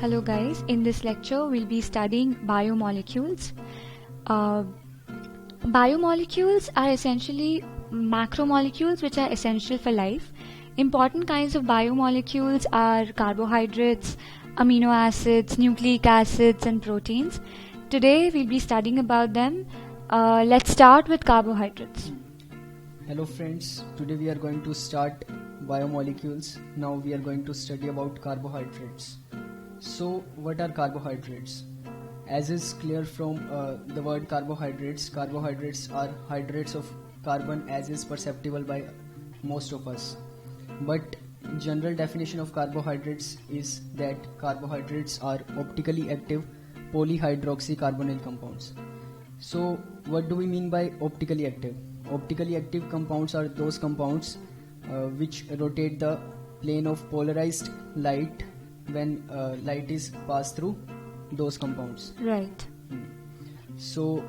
Hello guys, in this lecture we'll be studying biomolecules. Biomolecules are essentially macromolecules which are essential for life. Important kinds of biomolecules are carbohydrates, amino acids, nucleic acids and proteins. Today we'll be studying about them. Let's start with carbohydrates. Hello friends, today we are going to start biomolecules. Now we are going to study about carbohydrates. So what are carbohydrates? As is clear from the word carbohydrates, carbohydrates are hydrates of carbon as is perceptible by most of us. But general definition of carbohydrates is that carbohydrates are optically active polyhydroxycarbonyl compounds. So what do we mean by optically active? Optically active compounds are those compounds which rotate the plane of polarized light when light is passed through those compounds. Right. So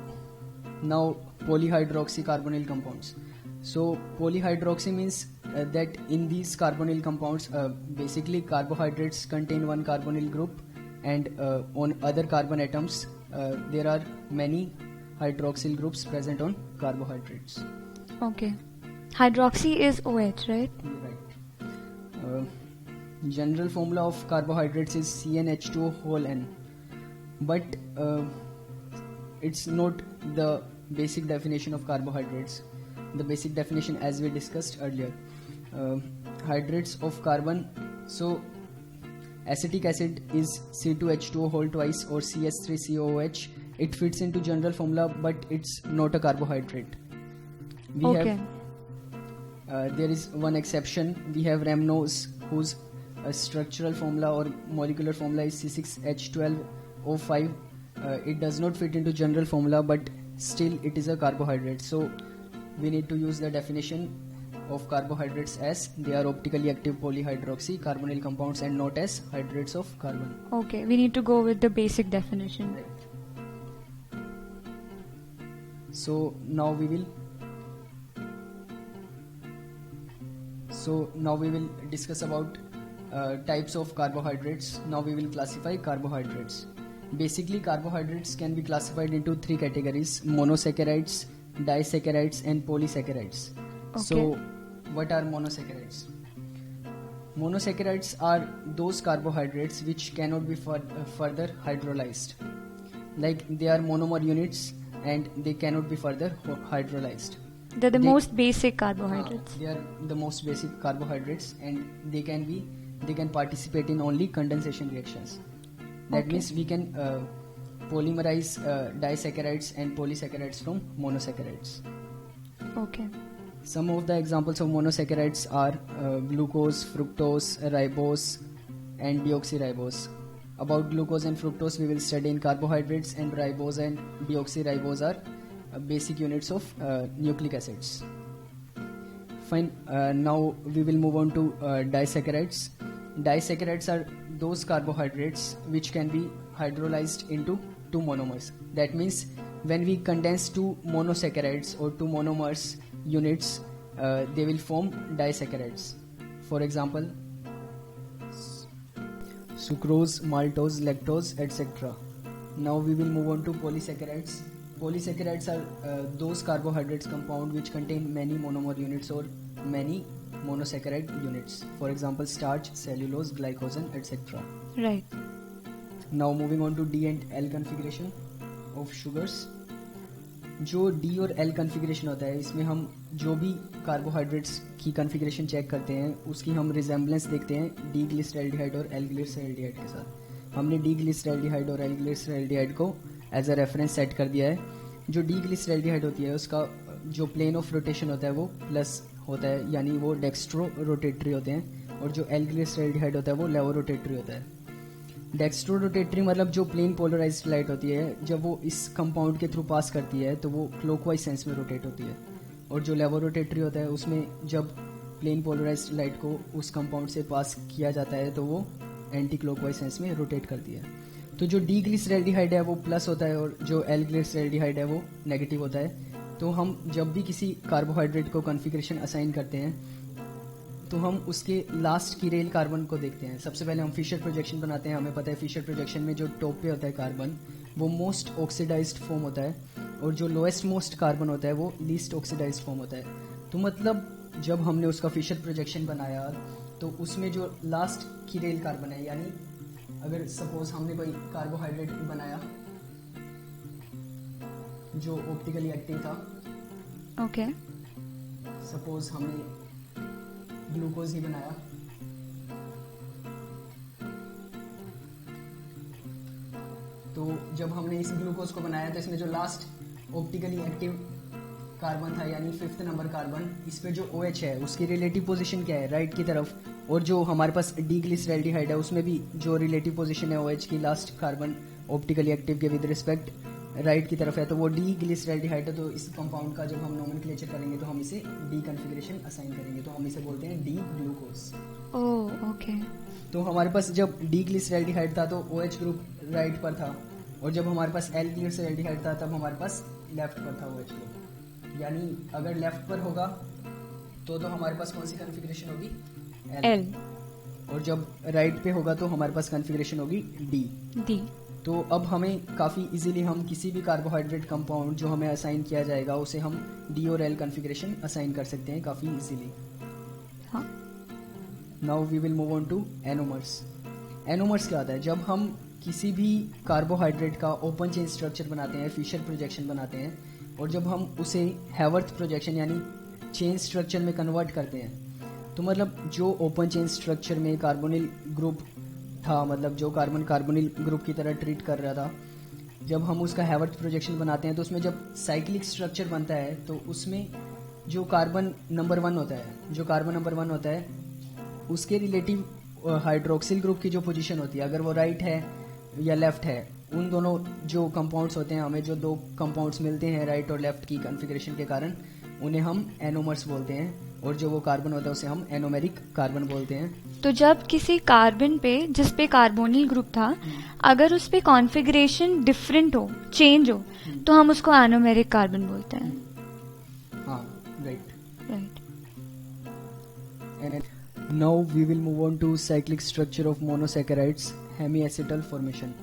now polyhydroxycarbonyl compounds. So polyhydroxy means that in these carbonyl compounds, basically carbohydrates contain one carbonyl group, and on other carbon atoms there are many hydroxyl groups present on carbohydrates. Okay. Hydroxy is OH, right? Right. General formula of carbohydrates is CnH2O whole N, but it's not the basic definition of carbohydrates. The basic definition, as we discussed earlier, hydrates of carbon. So acetic acid is C2H2O whole twice or CH3COOH. It fits into general formula, but it's not a carbohydrate. There is one exception. We have rhamnose, whose structural formula or molecular formula is C6H12O5. It does not fit into general formula, but still it is a carbohydrate. So we need to use the definition of carbohydrates as they are optically active polyhydroxycarbonyl compounds and not as hydrates of carbon. Okay, we need to go with the basic definition. Right. So now we will discuss about types of carbohydrates. Now we will classify carbohydrates. Basically, carbohydrates can be classified into three categories: monosaccharides, disaccharides and polysaccharides. Okay. So what are monosaccharides? Monosaccharides are those carbohydrates which cannot be further hydrolyzed. Like they are monomer units and they cannot be further hydrolyzed. They're the most basic carbohydrates. They are the most basic carbohydrates, and they can participate in only condensation reactions. That means we can polymerize disaccharides and polysaccharides from monosaccharides. Okay. Some of the examples of monosaccharides are glucose, fructose, ribose and deoxyribose. About glucose and fructose we will study in carbohydrates, and ribose and deoxyribose are basic units of nucleic acids. Fine. Now we will move on to disaccharides. Disaccharides are those carbohydrates which can be hydrolyzed into two monomers. That means when we condense two monosaccharides or two monomers units, they will form disaccharides. For example, sucrose, maltose, lactose, etc. Now we will move on to polysaccharides. Polysaccharides are those carbohydrates compound which contain many monomer units or many monosaccharide units. For example, starch, cellulose, glycogen, etc. Right. Now moving on to D and L configuration of sugars. जो D और L configuration होता है, इसमें हम जो भी carbohydrates की configuration check करते हैं उसकी हम resemblance देखते हैं D glyceraldehyde और L glyceraldehyde के साथ. हमने D glyceraldehyde और L glyceraldehyde को एज अ रेफरेंस सेट कर दिया है. जो डी ग्लिसरैल्डिहाइड होती है उसका जो प्लेन ऑफ रोटेशन होता है वो प्लस होता है, यानी वो डेक्स्ट्रो रोटेटरी होते हैं, और जो एल ग्लिसरैल्डिहाइड होता है वो लेवो रोटेटरी होता है. डेक्स्ट्रो रोटेटरी मतलब जो प्लेन पोलराइज्ड लाइट होती है, जब वो इस कंपाउंड के थ्रू पास करती है तो वो क्लॉकवाइज सेंस में रोटेट होती है, और जो लेवो रोटेटरी होता है उसमें जब प्लेन पोलराइज्ड लाइट को उस कंपाउंड से पास किया जाता है तो वो एंटी क्लॉकवाइज सेंस में रोटेट करती है. तो जो डी ग्लिसरैल्डिहाइड है वो प्लस होता है और जो एल ग्लिसरैल्डिहाइड है वो नेगेटिव होता है. तो हम जब भी किसी कार्बोहाइड्रेट को कॉन्फ़िगरेशन असाइन करते हैं तो हम उसके लास्ट कीरेल कार्बन को देखते हैं। सबसे पहले हम फिशर प्रोजेक्शन बनाते हैं। हमें पता है फिशर प्रोजेक्शन में जो टॉप पे होता है कार्बन वो मोस्ट ऑक्सीडाइज्ड फॉर्म होता है, और जो लोएस्ट मोस्ट कार्बन होता है वो लीस्ट ऑक्सीडाइज्ड फॉर्म होता है। तो मतलब जब हमने उसका फिशर प्रोजेक्शन बनाया तो उसमें जो लास्ट कीरेल कार्बन है, यानी अगर सपोज हमने कोई कार्बोहाइड्रेट बनाया जो ऑप्टिकली एक्टिव था, ओके, सपोज हमने ग्लूकोज ही बनाया, तो जब हमने इस ग्लूकोज को बनाया तो इसमें जो लास्ट ऑप्टिकली एक्टिव कार्बन था यानी 5th नंबर कार्बन, इस पे जो OH है उसकी रिलेटिव पोजीशन क्या है, राइट की तरफ, और जो हमारे पास डी ग्लिसरैल्डिहाइड है उसमें भी जो रिलेटिव पोजीशन है OH की लास्ट कार्बन ऑप्टिकली एक्टिव के विद रिस्पेक्ट राइट की तरफ है, तो वो डी ग्लिसरैल्डिहाइड है। तो इस कंपाउंड का जब हम नोमेनक्लेचर करेंगे तो हम इसे डी कन्फिग्रेशन असाइन करेंगे, तो हम इसे बोलते हैं डी ग्लूकोज। ओह ओके, तो हमारे पास जब डी ग्लिसरैल्डिहाइड था तो OH ग्रुप राइट पर था, और जब हमारे पास एल ग्लिसरैल्डिहाइड था तब हमारे पास लेफ्ट पर था OH ग्रुप। यानी अगर लेफ्ट पर होगा तो हमारे पास कौन सी कॉन्फ़िगरेशन होगी, एल, और जब राइट पे होगा तो हमारे पास कॉन्फ़िगरेशन होगी डी। डी। तो अब हमें काफ़ी इजीली हम किसी भी कार्बोहाइड्रेट कंपाउंड जो हमें असाइन किया जाएगा उसे हम डी और एल कॉन्फ़िगरेशन असाइन कर सकते हैं काफ़ी इजीली। हाँ, now we will move on to anomers. Anomers क्या होता है, जब हम किसी भी कार्बोहाइड्रेट का ओपन चेन स्ट्रक्चर बनाते हैं, फिशर प्रोजेक्शन बनाते हैं, और जब हम उसे हैवर्थ प्रोजेक्शन यानी चेन स्ट्रक्चर में कन्वर्ट करते हैं, तो मतलब जो ओपन चेन स्ट्रक्चर में कार्बोनिल ग्रुप था, मतलब जो कार्बन कार्बोनिल ग्रुप की तरह ट्रीट कर रहा था, जब हम उसका हैवर्थ प्रोजेक्शन बनाते हैं तो उसमें जब साइक्लिक स्ट्रक्चर बनता है तो उसमें जो कार्बन नंबर 1 होता है उसके रिलेटिव हाइड्रोक्सिल ग्रुप की जो पोजीशन होती है, अगर वो राइट है या लेफ्ट है, उन दोनों जो कंपाउंड्स होते हैं, हमें जो दो कंपाउंड्स मिलते हैं राइट और लेफ्ट की कॉन्फ़िगरेशन के कारण, उन्हें हम एनोमर्स बोलते हैं, और जो वो कार्बन होता है उसे हम एनोमेरिक कार्बन बोलते हैं। तो जब किसी कार्बन पे जिस पे कार्बोनिल ग्रुप था अगर उस पे कॉन्फ़िगरेशन डिफरेंट हो, चेंज हो, तो हम उसको एनोमेरिक कार्बन बोलते हैं। हाँ, right. Right. Now we will move on to cyclic structure of monosaccharides, hemiacetal formation.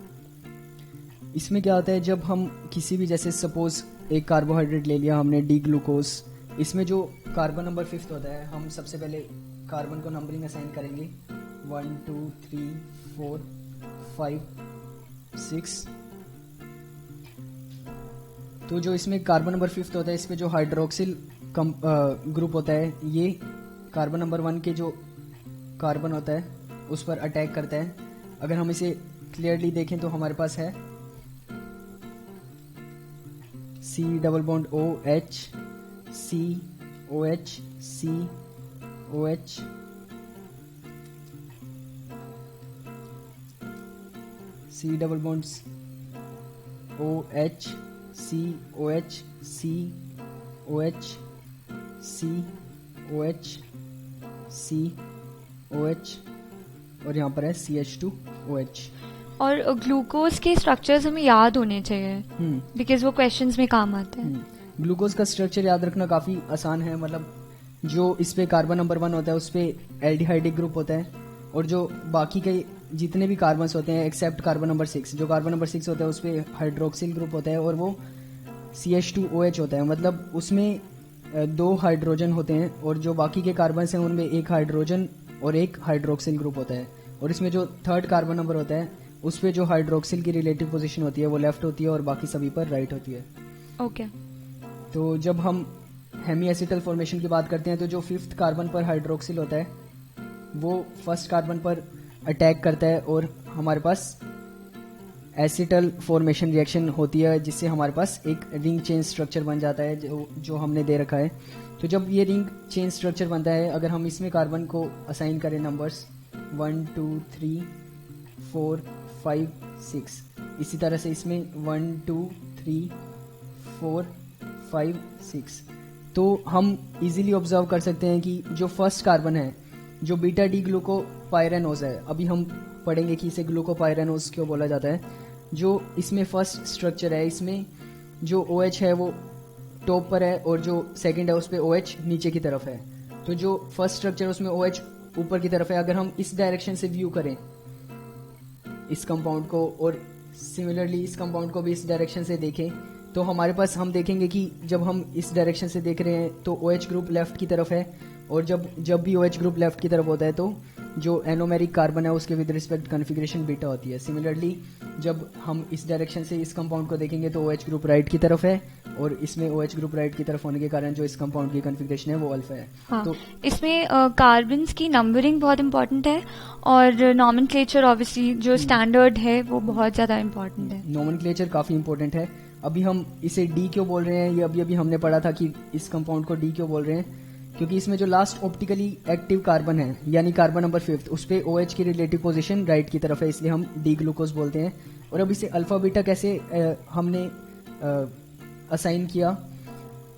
इसमें क्या होता है, जब हम किसी भी, जैसे सपोज एक कार्बोहाइड्रेट ले लिया हमने डी ग्लूकोज, इसमें जो कार्बन नंबर 5th होता है, हम सबसे पहले कार्बन को नंबरिंग असाइन करेंगे 1 2 3 4 5 6। तो जो इसमें कार्बन नंबर 5th होता है, इसमें जो हाइड्रोक्सिल ग्रुप होता है, ये कार्बन नंबर 1 के जो कार्बन होता है उस पर अटैक करता है। अगर हम इसे क्लियरली देखें तो हमारे पास है C double bond OH C OH C OH C double bond OH C OH C OH C OH C OH, और यहाँ पर है CH2OH। और ग्लूकोज के स्ट्रक्चर्स हमें याद होने चाहिए बिकॉज वो क्वेश्चंस में काम आते हैं। ग्लूकोज का स्ट्रक्चर याद रखना काफ़ी आसान है, मतलब जो इस पे कार्बन नंबर 1 होता है उस पे एल्डिहाइडिक ग्रुप होता है, और जो बाकी के जितने भी कार्बन्स होते हैं एक्सेप्ट कार्बन नंबर 6, जो कार्बन नंबर 6 होता है उस पे हाइड्रोक्सिल ग्रुप होता है और वो CH2OH होता है, मतलब उसमें 2 हाइड्रोजन होते हैं, और जो बाकी के कार्बन्स हैं उनमें 1 हाइड्रोजन और 1 हाइड्रोक्सिल ग्रुप होता है, और इसमें जो 3rd कार्बन नंबर होता है उस पे जो हाइड्रोक्सिल की रिलेटिव पोजीशन होती है वो लेफ्ट होती है और बाकी सभी पर राइट होती है। ओके। तो जब हम हेमीएसिटल फॉर्मेशन की बात करते हैं तो जो 5th कार्बन पर हाइड्रोक्सिल होता है वो 1st कार्बन पर अटैक करता है, और हमारे पास एसिटल फॉर्मेशन रिएक्शन होती है जिससे हमारे पास एक रिंग चेन स्ट्रक्चर बन जाता है जो हमने दे रखा है। तो जब ये रिंग चेन स्ट्रक्चर बनता है, अगर हम इसमें कार्बन को असाइन करें नंबर्स 1 2 3 4 5 6, इसी तरह से इसमें 1 2 3 4 5 6, तो हम इजीली ऑब्जर्व कर सकते हैं कि जो 1st कार्बन है जो बीटा डी ग्लूकोपाइरेनोज है, अभी हम पढ़ेंगे कि इसे ग्लूकोपाइरेनोज क्यों बोला जाता है। जो इसमें 1st स्ट्रक्चर है, इसमें जो OH है वो टॉप पर है और जो 2nd है उस पर OH नीचे की तरफ है, तो जो फर्स्ट स्ट्रक्चर उसमें OH ऊपर की तरफ है, अगर हम इस डायरेक्शन से व्यू करें इस कंपाउंड को और सिमिलरली इस कंपाउंड को भी इस डायरेक्शन से देखें, तो हमारे पास हम देखेंगे कि जब हम इस डायरेक्शन से देख रहे हैं तो OH ग्रुप लेफ्ट की तरफ है, और जब भी OH ग्रुप लेफ्ट की तरफ होता है तो जो एनोमेरिक कार्बन है उसके विद रिस्पेक्ट कॉन्फ़िगरेशन बीटा होती है। सिमिलरली जब हम इस डायरेक्शन से इस कंपाउंड को देखेंगे तो OH ग्रुप राइट की तरफ है, और इसमें OH ग्रुप राइट की तरफ होने के कारण जो इस कंपाउंड की कॉन्फ़िगरेशन है वो अल्फा है। हाँ, तो इसमें कार्बन्स की नंबरिंग बहुत इंपॉर्टेंट है, और नॉमेनक्लेचर ऑब्वियसली जो स्टैंडर्ड है वो बहुत ज़्यादा इंपॉर्टेंट है। नोमेनक्लेचर काफ़ी इंपॉर्टेंट है। अभी हम इसे डी क्यों बोल रहे हैं, ये अभी हमने पढ़ा था कि इस कंपाउंड को डी क्यों बोल रहे हैं, क्योंकि इसमें जो लास्ट ऑप्टिकली एक्टिव कार्बन है यानी कार्बन नंबर 5 उस पे OH की रिलेटिव पोजीशन राइट की तरफ है, इसलिए हम डी ग्लूकोज बोलते हैं। और अब इसे अल्फा बीटा कैसे हमने असाइन किया,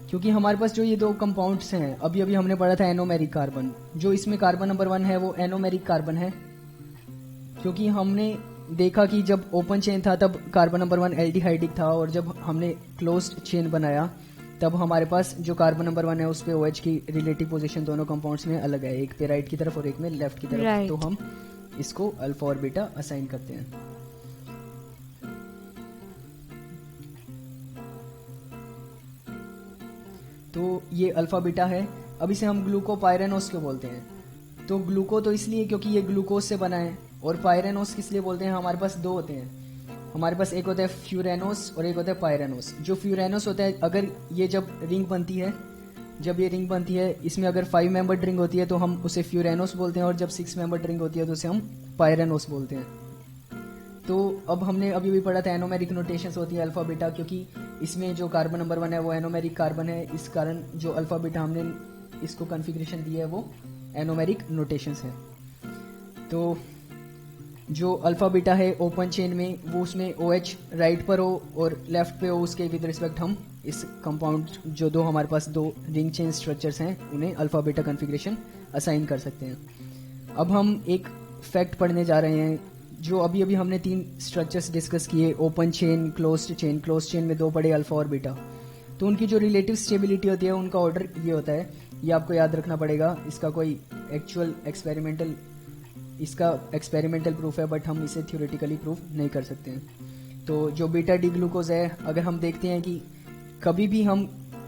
क्योंकि हमारे पास जो ये दो कंपाउंड्स हैं अभी हमने पढ़ा था एनोमेरिक कार्बन, जो इसमें कार्बन नंबर 1 है वो एनोमेरिक कार्बन है, क्योंकि हमने देखा कि जब ओपन चेन था तब कार्बन नंबर 1 एल्डिहाइडिक था, और जब हमने क्लोज्ड चेन बनाया तब हमारे पास जो कार्बन नंबर 1 है उस पे OH की रिलेटिव पोजीशन दोनों कंपाउंड्स में अलग है, एक पे राइट की तरफ और एक में लेफ्ट की तरफ। Right. तो हम इसको अल्फा और बीटा असाइन करते हैं। तो ये अल्फा बीटा है। अब इसे हम ग्लूकोपाइरेनोस क्यों बोलते हैं, तो ग्लूको तो इसलिए क्योंकि ये ग्लूकोज से बना है, और पायरेनोस किस लिए बोलते हैं, हमारे पास दो होते हैं। हमारे पास एक होता है फ्यूरेनोस और एक होता है पायरेनोस। जो फ्यूरेनोस होता है, अगर ये जब रिंग बनती है इसमें अगर 5 मेंबर रिंग होती है तो हम उसे फ्यूरेनोस बोलते हैं, और जब 6 मेंबर रिंग होती है तो उसे हम पायरेनोस बोलते हैं। तो अब हमने अभी भी पढ़ा था एनोमेरिक नोटेशंस होती है अल्फा बीटा, क्योंकि इसमें जो कार्बन नंबर 1 है वो एनोमेरिक कार्बन है, इस कारण जो अल्फा बीटा हमने इसको कॉन्फ़िगरेशन दी है वो एनोमेरिक नोटेशंस है। तो जो अल्फा बीटा है ओपन चेन में वो उसमें OH राइट पर हो और लेफ्ट पे हो, उसके विद रिस्पेक्ट हम इस कंपाउंड जो दो हमारे पास दो रिंग चेन स्ट्रक्चर्स हैं उन्हें अल्फा बीटा कॉन्फ़िगरेशन असाइन कर सकते हैं। अब हम एक फैक्ट पढ़ने जा रहे हैं। जो अभी हमने 3 स्ट्रक्चर्स डिस्कस किए, ओपन चेन, क्लोज्ड चेन में 2 पढ़े अल्फा और बीटा, तो उनकी जो रिलेटिव स्टेबिलिटी होती है उनका ऑर्डर ये होता है, ये आपको याद रखना पड़ेगा। इसका कोई एक्सपेरिमेंटल प्रूफ है, बट हम इसे थ्योरेटिकली प्रूफ नहीं कर सकते हैं। तो जो बीटा डी ग्लूकोज है, अगर हम देखते हैं कि कभी भी हम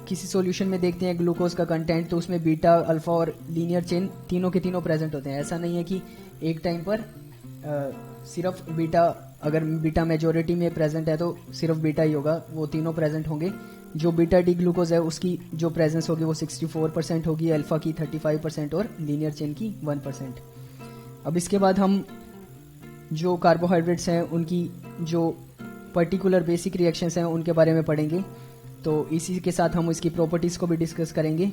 किसी सॉल्यूशन में देखते हैं ग्लूकोज का कंटेंट, तो उसमें बीटा, अल्फा और लीनियर चेन तीनों के तीनों प्रेजेंट होते हैं। ऐसा नहीं है कि एक टाइम पर सिर्फ बीटा, अगर बीटा मेजोरिटी में प्रेजेंट है तो सिर्फ बीटा ही होगा, वो तीनों प्रेजेंट होंगे। जो बीटा डी ग्लूकोज है उसकी जो प्रेजेंस होगी वो 64% होगी, अल्फा की 35% और लीनियर चेन की 1%। अब इसके बाद हम जो कार्बोहाइड्रेट्स हैं उनकी जो पर्टिकुलर बेसिक रिएक्शंस हैं उनके बारे में पढ़ेंगे। तो इसी के साथ हम इसकी प्रॉपर्टीज़ को भी डिस्कस करेंगे।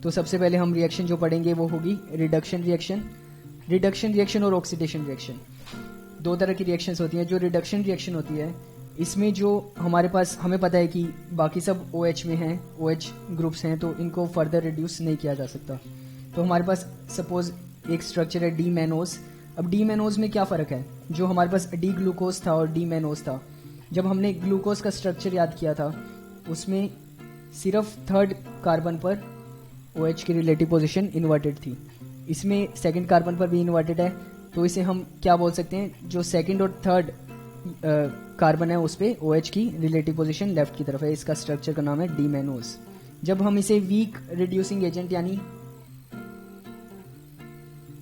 तो सबसे पहले हम रिएक्शन जो पढ़ेंगे वो होगी रिडक्शन रिएक्शन और ऑक्सीडेशन रिएक्शन। 2 तरह की रिएक्शंस होती हैं। जो रिडक्शन रिएक्शन होती है इसमें जो हमारे पास, हमें पता है कि बाकी सब OH में हैं, OH ग्रुप्स हैं, तो इनको फर्दर रिड्यूस नहीं किया जा सकता। तो हमारे पास सपोज एक स्ट्रक्चर है डी मैनोज। अब डी मैनोज में क्या फ़र्क है, जो हमारे पास डी ग्लूकोज था और डी मैनोज था, जब हमने ग्लूकोज का स्ट्रक्चर याद किया था उसमें सिर्फ 3rd कार्बन पर OH की रिलेटिव पोजीशन इन्वर्टेड थी। इसमें 2nd कार्बन पर भी इन्वर्टेड है, तो इसे हम क्या बोल सकते हैं, जो 2nd और 3rd कार्बन है उस पे OH की रिलेटिव पोजीशन लेफ्ट की तरफ है। इसका स्ट्रक्चर का नाम है डी मैनोज। जब हम इसे वीक रिड्यूसिंग एजेंट यानी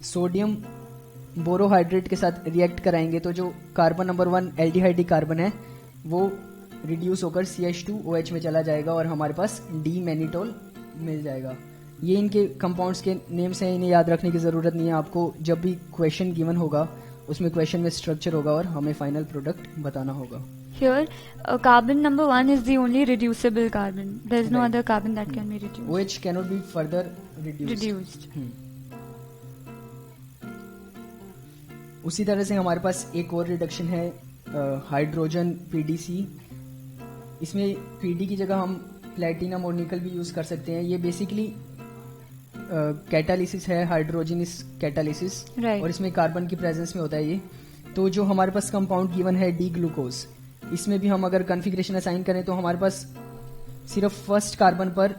सोडियम बोरोहाइड्रेट के साथ रिएक्ट कराएंगे तो जो कार्बन नंबर 1 एल्डिहाइडिक कार्बन है वो रिड्यूस होकर CH2OH में चला जाएगा और हमारे पास डी मैनिटोल मिल जाएगा। ये इनके कंपाउंड्स के नेम्स हैं, इन्हें याद रखने की ज़रूरत नहीं है आपको। जब भी क्वेश्चन गिवन होगा उसमें क्वेश्चन में स्ट्रक्चर होगा और हमें फाइनल प्रोडक्ट बताना होगा। Here, carbon number 1 is the only reducible carbon. There is no Right. other carbon that can be reduced. OH cannot be further reduced. उसी तरह से हमारे पास एक और रिडक्शन है हाइड्रोजन PDC। इसमें PD की जगह हम प्लेटिनम और निकल भी यूज कर सकते हैं। ये बेसिकली कैटालिसिस है, हाइड्रोजनिस कैटालिसिस, Right. और इसमें कार्बन की प्रेजेंस में होता है ये। तो जो हमारे पास कंपाउंड गिवन है डी ग्लूकोज, इसमें भी हम अगर कॉन्फ़िगरेशन असाइन करें तो हमारे पास सिर्फ 1st कार्बन पर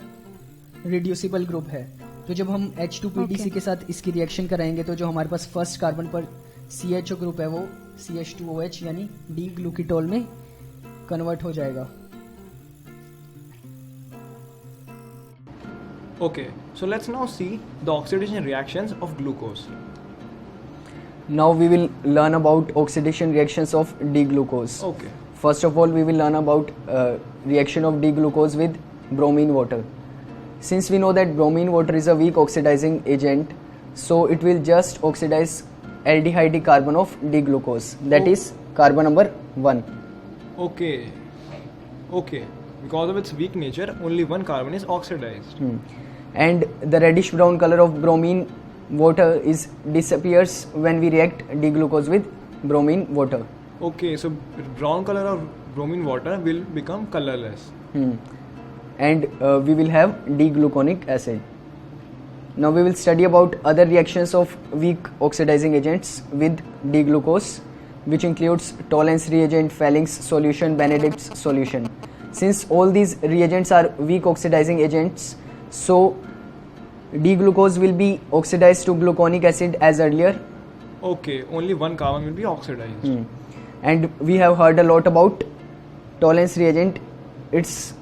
रिड्यूसिबल ग्रुप है, तो जब हम H2PDC Okay. के साथ इसकी रिएक्शन कराएंगे तो जो हमारे पास फर्स्ट कार्बन पर CHO ग्रुप है वो CH2OH यानी डी ग्लूकीटोल में कन्वर्ट हो जाएगा. Okay, so let's now see the oxidation reactions of glucose. Now we will learn about oxidation reactions of D-glucose. Okay. First of all, we will learn about reaction of D-glucose with bromine water. Since we know that bromine water is a weak oxidizing agent, so it will just oxidize aldehyde carbon of D-glucose. That is carbon number 1. Okay. Okay. Because of its weak nature, only one carbon is oxidized. And the reddish brown color of bromine water is disappears when we react D-glucose with bromine water. Okay, so brown color of bromine water will become colorless. And we will have D-gluconic acid. Now we will study about other reactions of weak oxidizing agents with D-glucose, which includes Tollens reagent, Falling's solution, Benedict's solution. Since all these reagents are weak oxidizing agents, so D-glucose will be oxidized to gluconic acid as earlier. Okay, only one carbon will be oxidized. And we have heard a lot about Tollens reagent. It's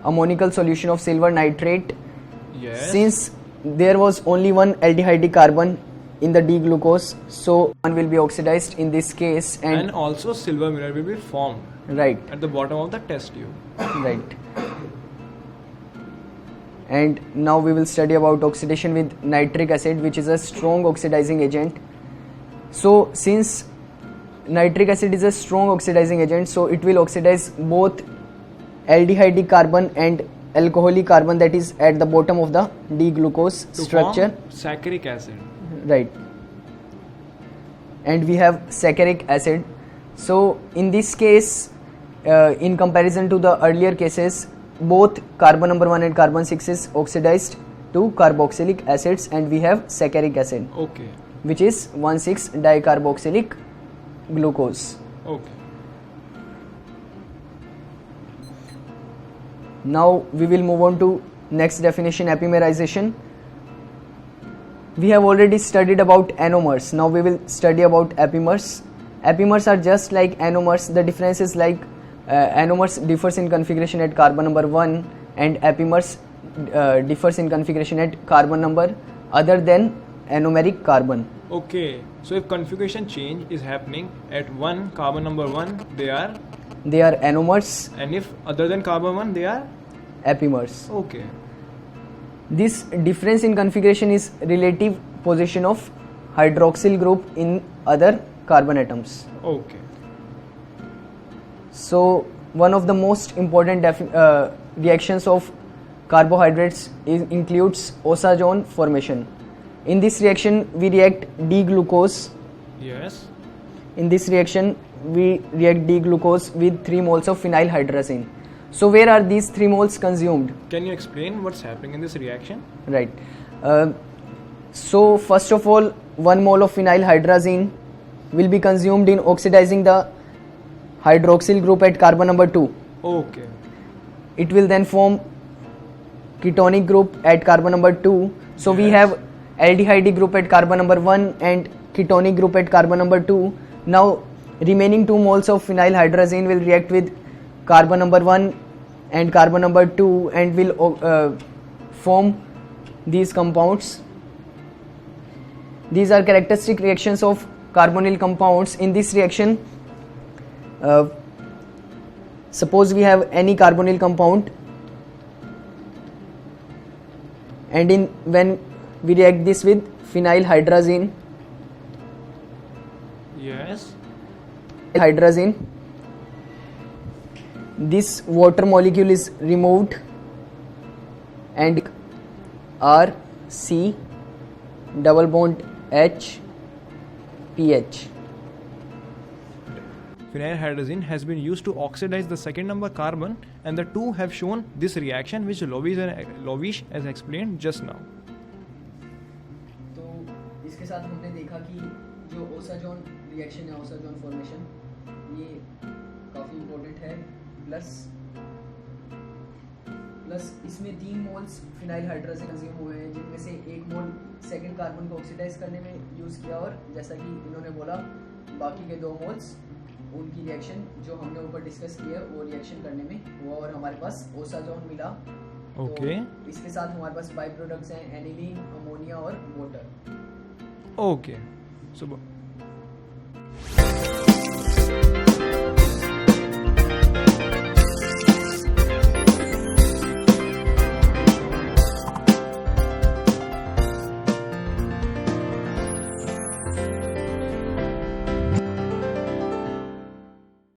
ammonical solution of silver nitrate. Yes. Since there was only one aldehyde carbon in the D-glucose, so one will be oxidized in this case. And also silver mirror will be formed Right, at the bottom of the test tube. right. And now we will study about oxidation with nitric acid, which is a strong oxidizing agent. So since nitric acid is a strong oxidizing agent, so it will oxidize both aldehyde carbon and alcoholic carbon that is at the bottom of the D-glucose To structure. form saccharic acid. Right. And we have saccharic acid. So in this case, in comparison to the earlier cases, both carbon number 1 and carbon 6 is oxidized to carboxylic acids, and we have saccharic acid, Okay. which is 1,6-dicarboxylic glucose. Okay. Now we will move on to next definition, epimerization. We have already studied about anomers. Now we will study about epimers. Epimers are just like anomers. The difference is like anomers differs in configuration at carbon number 1 and epimers differs in configuration at carbon number other than anomeric carbon. Okay. So if configuration change is happening at one carbon number 1, they are, anomers, and if other than carbon 1, they are. epimers. Okay. This difference in configuration is relative position of hydroxyl group in other carbon atoms. Okay. So one of the most important reactions of carbohydrates includes Osage formation. In this reaction we react D-glucose. Yes. In this reaction we react D-glucose with 3 moles of phenylhydrazine. So where are these 3 moles consumed? Can you explain what's happening in this reaction? Right. So first of all, 1 mole of phenylhydrazine will be consumed in oxidizing the hydroxyl group at carbon number 2. Okay. It will then form ketonic group at carbon number 2. So we Yes. have aldehyde group at carbon number 1 and ketonic group at carbon number 2. Now remaining 2 moles of phenylhydrazine will react with carbon number 1 and carbon number 2 and will form these compounds. These are characteristic reactions of carbonyl compounds. In this reaction, suppose we have any carbonyl compound, and when we react this with phenylhydrazine, Yes. this water molecule is removed and R, C, double bond H, pH. Phenylhydrazine has been used to oxidize the second number carbon, and the two have shown this reaction which Lovish has explained just now. तो इसके साथ हमने देखा कि जो osazone reaction है, osazone formation, ये काफ़ी इम्पोर्टेंट है, प्लस प्लस इसमें 3 मोल्स फिनाइल हाइड्रोजन कंज्यूम हुए हैं, जिनमें से 1 मोल सेकंड कार्बन को ऑक्सीडाइज करने में यूज़ किया, और जैसा कि इन्होंने बोला बाकी के 2 मोल्स उनकी रिएक्शन जो हमने ऊपर डिस्कस की है वो रिएक्शन करने में हुआ, और हमारे पास ओसाजोन मिला। ओके तो इसके साथ हमारे पास बाई प्रोडक्ट्स हैं एनिलीन, अमोनिया और वाटर। ओके, सो